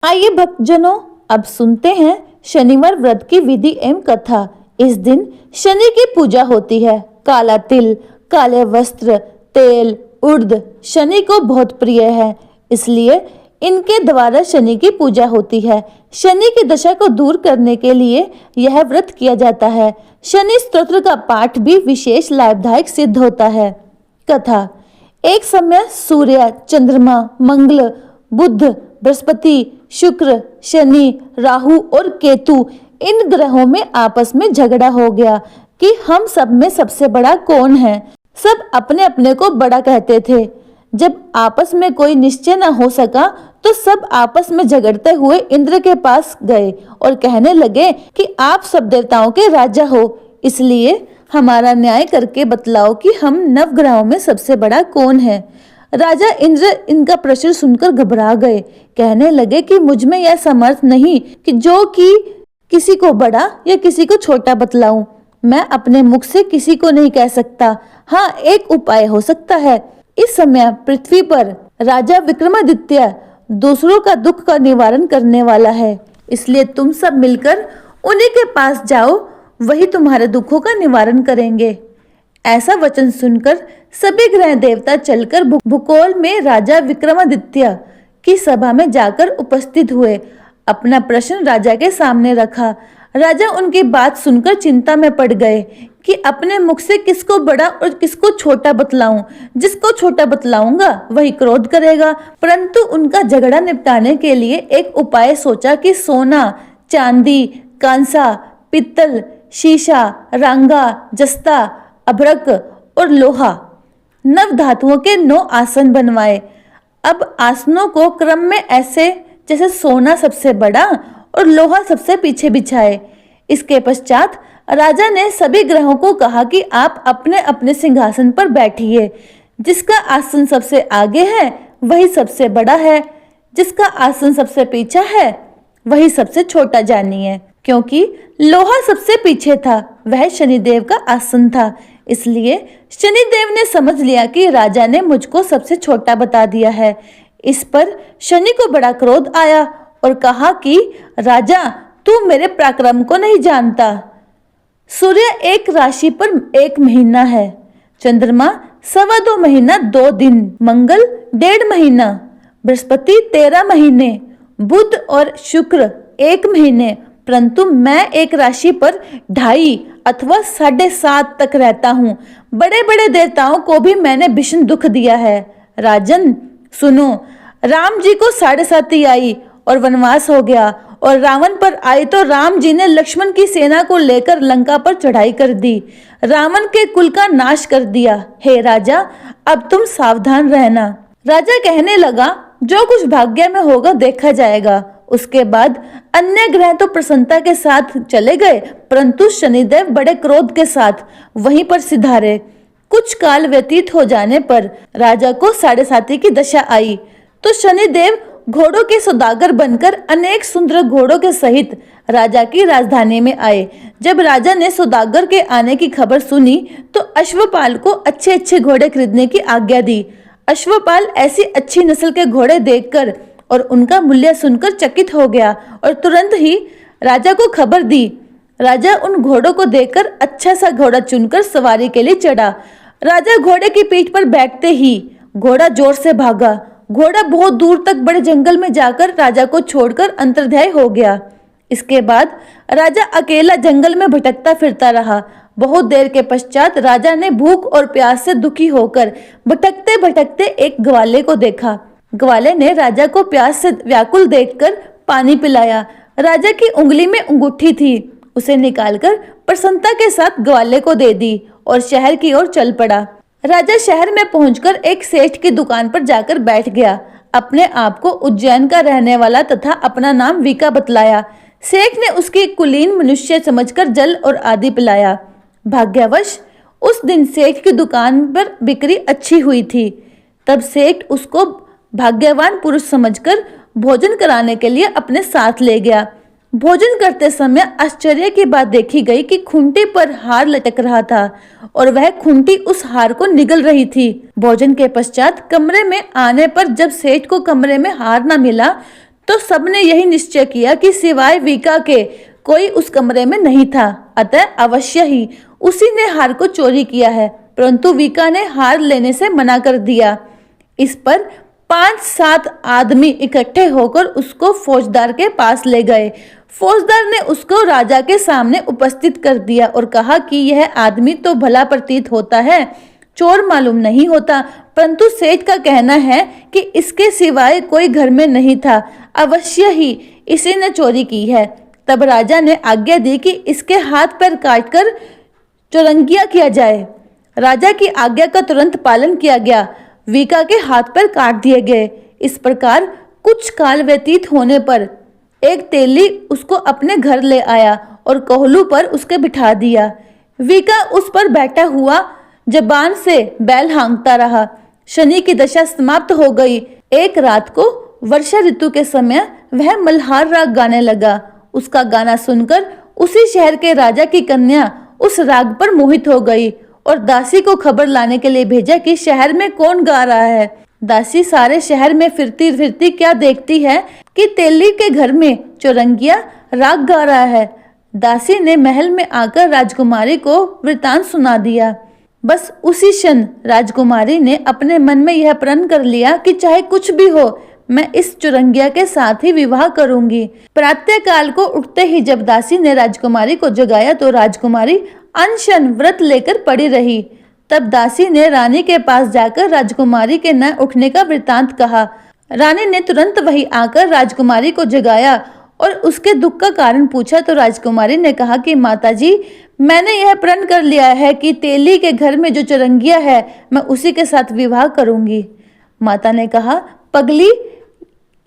आइए भक्तजनों, अब सुनते हैं शनिवार व्रत की विधि एवं कथा। इस दिन शनि की पूजा होती है। काला तिल, काले वस्त्र, तेल, उर्द शनि को बहुत प्रिय है, इसलिए इनके द्वारा शनि की पूजा होती है। शनि की दशा को दूर करने के लिए यह व्रत किया जाता है। शनि स्तोत्र का पाठ भी विशेष लाभदायक सिद्ध होता है। कथा। एक समय सूर्य, चंद्रमा, मंगल, बुध, बृहस्पति, शुक्र, शनि, राहु और केतु इन ग्रहों में आपस में झगड़ा हो गया कि हम सब में सबसे बड़ा कौन है। सब अपने अपने को बड़ा कहते थे। जब आपस में कोई निश्चय न हो सका तो सब आपस में झगड़ते हुए इंद्र के पास गए और कहने लगे कि आप सब देवताओं के राजा हो, इसलिए हमारा न्याय करके बतलाओ कि हम नवग्रहों में सबसे बड़ा कौन है। राजा इंद्र इनका प्रश्न सुनकर घबरा गए। कहने लगे कि मुझ में यह समर्थ नहीं कि जो कि किसी को बड़ा या किसी को छोटा बतलाऊं। मैं अपने मुख से किसी को नहीं कह सकता। हाँ, एक उपाय हो सकता है। इस समय पृथ्वी पर राजा विक्रमादित्य दूसरों का दुख का निवारण करने वाला है, इसलिए तुम सब मिलकर उन्हीं के पास जाओ, वही तुम्हारे दुखों का निवारण करेंगे। ऐसा वचन सुनकर सभी ग्रह देवता चलकर भूगोल में राजा विक्रमादित्य की सभा में जाकर उपस्थित हुए। अपना प्रश्न राजा के सामने रखा। राजा उनकी बात सुनकर चिंता में पड़ गए कि अपने मुख से किसको बड़ा और किसको छोटा बतलाऊं। जिसको छोटा बतलाऊंगा वही क्रोध करेगा। परंतु उनका झगड़ा निपटाने के लिए एक उपाय सोचा कि सोना, चांदी, कांसा, पित्तल, शीशा, रांगा, जस्ता, अभ्रक और लोहा नव धातुओं के 9 आसन बनवाए। अब आसनों को क्रम में ऐसे जैसे सोना सबसे बड़ा और लोहा सबसे पीछे बिछाए। इसके पश्चात राजा ने सभी ग्रहों को कहा कि आप अपने अपने सिंहासन पर बैठिए। जिसका आसन सबसे आगे है वही सबसे बड़ा है, जिसका आसन सबसे पीछे है वही सबसे छोटा जानिए। क्योंकि लोहा सबसे पीछे था, वह शनिदेव का आसन था, इसलिए शनिदेव ने समझ लिया कि राजा ने मुझको सबसे छोटा बता दिया है। इस पर शनि को बड़ा क्रोध आया और कहा कि राजा, तू मेरे पराक्रम को नहीं जानता। सूर्य एक राशि पर 1 महीना है, चंद्रमा 2.25 महीना 2 दिन, मंगल 1.5 महीना, बृहस्पति 13 महीने, बुध और शुक्र 1 महीने, परंतु मैं एक राशि पर 2.5 अथवा 7.5 तक रहता हूँ। बड़े बड़े देवताओं को भी मैंने भीषण दुख दिया है। राजन सुनो, राम जी को 7.5 आई और वनवास हो गया, और रावण पर आई तो राम जी ने लक्ष्मण की सेना को लेकर लंका पर चढ़ाई कर दी, रावण के कुल का नाश कर दिया। हे राजा, अब तुम सावधान रहना। राजा कहने लगा, जो कुछ भाग्य में होगा देखा जाएगा। उसके बाद अन्य ग्रह तो प्रसन्नता के साथ चले गए, परंतु शनिदेव बड़े क्रोध के साथ वहीं पर सिधारे। कुछ काल व्यतीत हो जाने पर राजा को 7.5 की दशा आई तो शनिदेव घोड़ों के सौदागर बनकर अनेक सुंदर घोड़ों के सहित राजा की राजधानी में आए। जब राजा ने सौदागर के आने की खबर सुनी तो अश्वपाल को अच्छे अच्छे घोड़े खरीदने की आज्ञा दी। अश्वपाल ऐसी अच्छी नस्ल के घोड़े देखकर और उनका मूल्य सुनकर चकित हो गया और तुरंत ही राजा को खबर दी। राजा उन घोड़ों को देखकर अच्छा सा घोड़ा चुनकर सवारी के लिए चढ़ा। राजा घोड़े की पीठ पर बैठते ही घोड़ा जोर से भागा। घोड़ा बहुत दूर तक बड़े जंगल में जाकर राजा को छोड़कर अंतर्ध्याय हो गया। इसके बाद राजा अकेला जंगल में भटकता फिरता रहा। बहुत देर के पश्चात राजा ने भूख और प्यास से दुखी होकर भटकते भटकते एक ग्वाले को देखा। ग्वाले ने राजा को प्यास से व्याकुल देखकर पानी पिलाया। राजा की उंगली में अंगूठी थी, उसे निकालकर प्रसन्नता के साथ ग्वाले को दे दी और शहर की ओर चल पड़ा। राजा शहर में पहुंचकर एक सेठ की दुकान पर जाकर बैठ गया। अपने आप को उज्जैन का रहने वाला तथा अपना नाम वीका बतलाया। सेठ ने उसकी कुलीन मनुष्य समझकर जल और आदि पिलाया। भाग्यवश उस दिन सेठ की दुकान पर बिक्री अच्छी हुई थी। तब सेठ उसको भाग्यवान पुरुष समझकर भोजन कराने के लिए अपने साथ ले गया। भोजन करते समय आश्चर्य की बात देखी गई कि खूंटी पर हार लटक रहा था और वह खूंटी उस हार को निगल रही थी। भोजन के पश्चात कमरे में आने पर जब सेठ को कमरे में हार न मिला तो सबने यही निश्चय किया कि सिवाय विका के कोई उस कमरे में नहीं था, अतः अवश्य ही उसी ने हार को चोरी किया है। परंतु विका ने हार लेने से मना कर दिया। इस पर 5-7 आदमी इकट्ठे होकर उसको फौजदार के पास ले गए। फौजदार ने उसको राजा के सामने उपस्थित कर दिया और कहा कि यह आदमी तो भला प्रतीत होता है, चोर मालूम नहीं होता, परंतु सेठ का कहना है कि इसके सिवाय कोई घर में नहीं था, अवश्य ही इसी ने चोरी की है। तब राजा ने आज्ञा दी कि इसके हाथ पैर काटकर चौरंगिया किया जाए। राजा की आज्ञा का तुरंत पालन किया गया। विका के हाथ पैर काट दिए गए। इस प्रकार कुछ काल व्यतीत होने पर एक तेली उसको अपने घर ले आया और कोहलू पर उसके बिठा दिया। विका उस पर बैठा हुआ जबान से बैल हाँकता रहा। शनि की दशा समाप्त हो गई। एक रात को वर्षा ऋतु के समय वह मल्हार राग गाने लगा। उसका गाना सुनकर उसी शहर के राजा की कन्या उस राग पर मोहित हो गई और दासी को खबर लाने के लिए भेजा कि शहर में कौन गा रहा है। दासी सारे शहर में फिरती फिरती क्या देखती है कि तेली के घर में चौरंगिया राग गा रहा है। दासी ने महल में आकर राजकुमारी को वृतांत सुना दिया। बस उसी क्षण राजकुमारी ने अपने मन में यह प्रण कर लिया कि चाहे कुछ भी हो, मैं इस चौरंगिया के साथ ही विवाह करूंगी। प्रातः काल को उठते ही जब दासी ने राजकुमारी को जगाया तो राजकुमारी अनशन व्रत लेकर पड़ी रही। तब दासी ने रानी के पास जाकर राजकुमारी के न उठने का वृतांत कहा। रानी ने तुरंत वहीं आकर राजकुमारी को जगाया और उसके दुख का कारण पूछा तो राजकुमारी ने कहा कि माताजी, मैंने यह प्रण कर लिया है कि तेली के घर में जो चौरंगिया है मैं उसी के साथ विवाह करूंगी। माता ने कहा, पगली,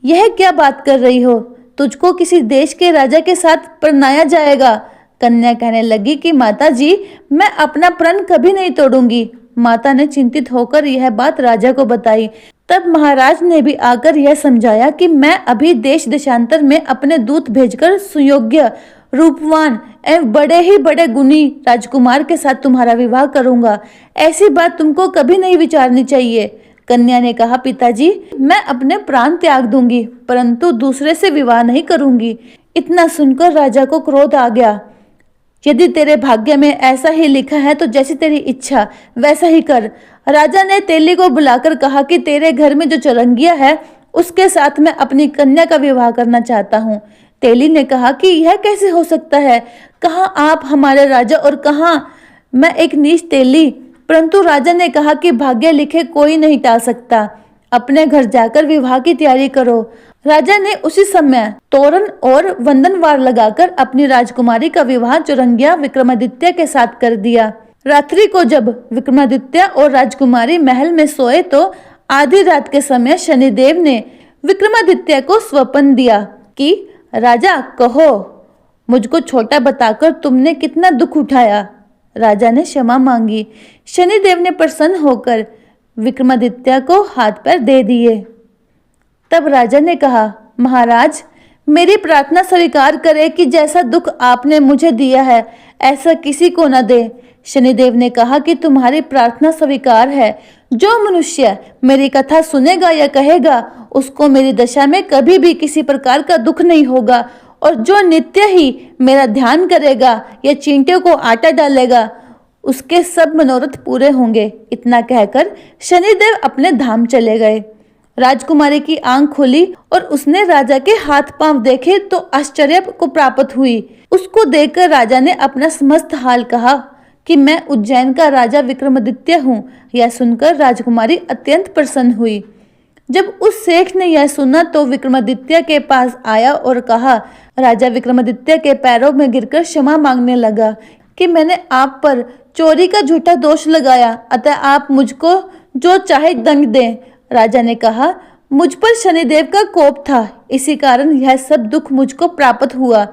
यह क्या बात कर रही हो? तुझको किसी देश के राजा के साथ परणाया जाएगा। कन्या कहने लगी कि माताजी, मैं अपना प्रण कभी नहीं तोड़ूंगी। माता ने चिंतित होकर यह बात राजा को बताई। तब महाराज ने भी आकर यह समझाया कि मैं अभी देश देशांतर में अपने दूत भेजकर सुयोग्य, रूपवान एवं बड़े ही बड़े गुणी राजकुमार के साथ तुम्हारा विवाह करूंगा। ऐसी बात तुमको कभी नहीं विचारनी चाहिए। कन्या ने कहा, पिताजी, मैं अपने प्राण त्याग दूंगी परंतु दूसरे से विवाह नहीं करूंगी। इतना सुनकर राजा को क्रोध आ गया। यदि तेरे भाग्य में ऐसा ही लिखा है तो जैसी तेरी इच्छा वैसा ही कर। राजा ने तेली को बुलाकर कहा कि तेरे घर में जो चौरंगिया है उसके साथ मैं अपनी कन्या का विवाह करना चाहता हूँ। तेली ने कहा कि यह कैसे हो सकता है? कहाँ आप हमारे राजा और कहाँ मैं एक नीच तेली। परंतु राजा ने कहा कि भाग्य लिखे कोई नहीं टाल सकता। अपने घर जाकर विवाह की तैयारी करो। राजा ने उसी समय तोरण और वंदनवार लगाकर अपनी राजकुमारी का विवाह चौरंगिया विक्रमादित्य के साथ कर दिया। रात्रि को जब विक्रमादित्य और राजकुमारी महल में सोए तो आधी रात के समय शनिदेव ने विक्रमादित्य को स्वप्न दिया कि राजा, कहो, मुझको छोटा बताकर तुमने कितना दुख उठाया। राजा ने क्षमा मांगी। शनिदेव ने प्रसन्न होकर विक्रमादित्य को हाथ पैर दे दिए। तब राजा ने कहा, महाराज, मेरी प्रार्थना स्वीकार करे कि जैसा दुख आपने मुझे दिया है ऐसा किसी को न दे। शनिदेव ने कहा कि तुम्हारी प्रार्थना स्वीकार है। जो मनुष्य मेरी कथा सुनेगा या कहेगा उसको मेरी दशा में कभी भी किसी प्रकार का दुख नहीं होगा और जो नित्य ही मेरा ध्यान करेगा या चींटियों को आटा डालेगा उसके सब मनोरथ पूरे होंगे। इतना कहकर शनिदेव अपने धाम चले गए। राजकुमारी की आंख खुली और उसने राजा के हाथ पांव देखे तो आश्चर्य को प्राप्त हुई। उसको देखकर राजा ने अपना समस्त हाल कहा कि मैं उज्जैन का राजा विक्रमादित्य हूँ। यह सुनकर राजकुमारी अत्यंत प्रसन्न हुई। जब उस शेख ने यह सुना तो विक्रमादित्य के पास आया और कहा, राजा विक्रमादित्य के पैरों में गिरकर क्षमा मांगने लगा कि मैंने आप पर चोरी का झूठा दोष लगाया, अतः आप मुझको जो चाहे दंड दें। राजा ने कहा, मुझ पर शनिदेव का कोप था, इसी कारण यह सब दुख मुझको प्राप्त हुआ।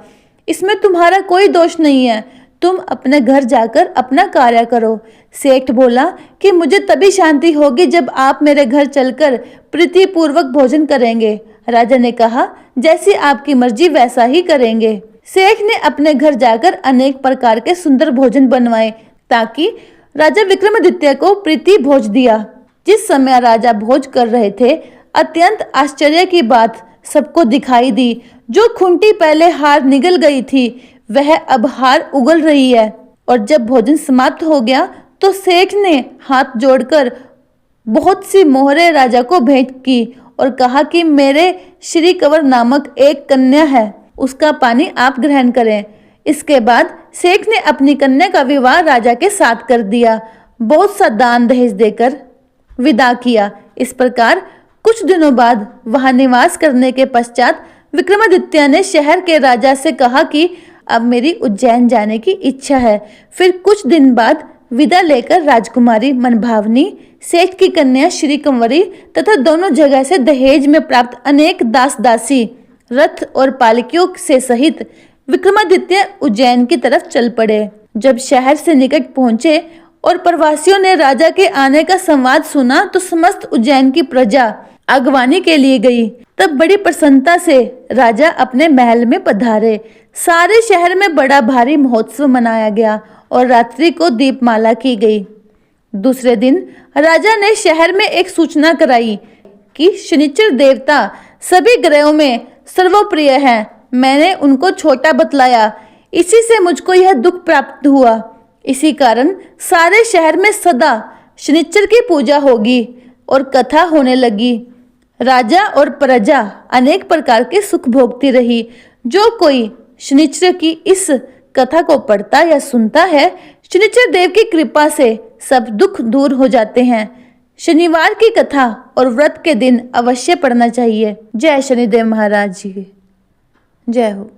इसमें तुम्हारा कोई दोष नहीं है। तुम अपने घर जाकर अपना कार्य करो। सेठ बोला कि मुझे तभी शांति होगी जब आप मेरे घर चलकर प्रीति पूर्वक भोजन करेंगे। राजा ने कहा, जैसी आपकी मर्जी वैसा ही करेंगे। सेठ ने अपने घर जाकर अनेक प्रकार के सुंदर भोजन बनवाए ताकि राजा विक्रमादित्य को प्रीति भोज दिया। जिस समय राजा भोज कर रहे थे, अत्यंत आश्चर्य की बात सबको दिखाई दी। जो खूंटी पहले हार निगल गई थी वह अब हार उगल रही है। और जब भोजन समाप्त हो गया तो सेठ ने हाथ जोड़कर बहुत सी मोहरें राजा को भेंट की और कहा कि मेरे श्री कंवर नामक एक कन्या है, उसका पानी आप ग्रहण करें। इसके बाद सेठ ने अपनी कन्या का विवाह राजा के साथ कर दिया, बहुत सा दान दहेज देकर विदा किया। इस प्रकार कुछ दिनों बाद वहां निवास करने के पश्चात विक्रमादित्य ने शहर के राजा से कहा कि अब मेरी उज्जैन जाने की इच्छा है। फिर कुछ दिन बाद विदा लेकर राजकुमारी मनभावनी, सेठ की कन्या श्री कंवरी तथा दोनों जगह से दहेज में प्राप्त अनेक दास दासी, रथ और पालकियों से सहित विक्रमादित्य उज्जैन की तरफ चल पड़े। जब शहर से निकट पहुंचे और प्रवासियों ने राजा के आने का संवाद सुना तो समस्त उज्जैन की प्रजा अगवानी के लिए गई। तब बड़ी प्रसन्नता से राजा अपने महल में पधारे। सारे शहर में बड़ा भारी महोत्सव मनाया गया और रात्रि को दीपमाला की गई। दूसरे दिन राजा ने शहर में एक सूचना कराई कि शनिचर देवता सभी ग्रहों में सर्वप्रिय हैं। मैंने उनको छोटा बतलाया, इसी से मुझको यह दुख प्राप्त हुआ। इसी कारण सारे शहर में सदा शनिचर की पूजा होगी और कथा होने लगी। राजा और प्रजा अनेक प्रकार के सुख भोगती रही। जो कोई शनिचर की इस कथा को पढ़ता या सुनता है, शनिचर देव की कृपा से सब दुख दूर हो जाते हैं। शनिवार की कथा और व्रत के दिन अवश्य पढ़ना चाहिए। जय शनिदेव महाराज जी की जय हो।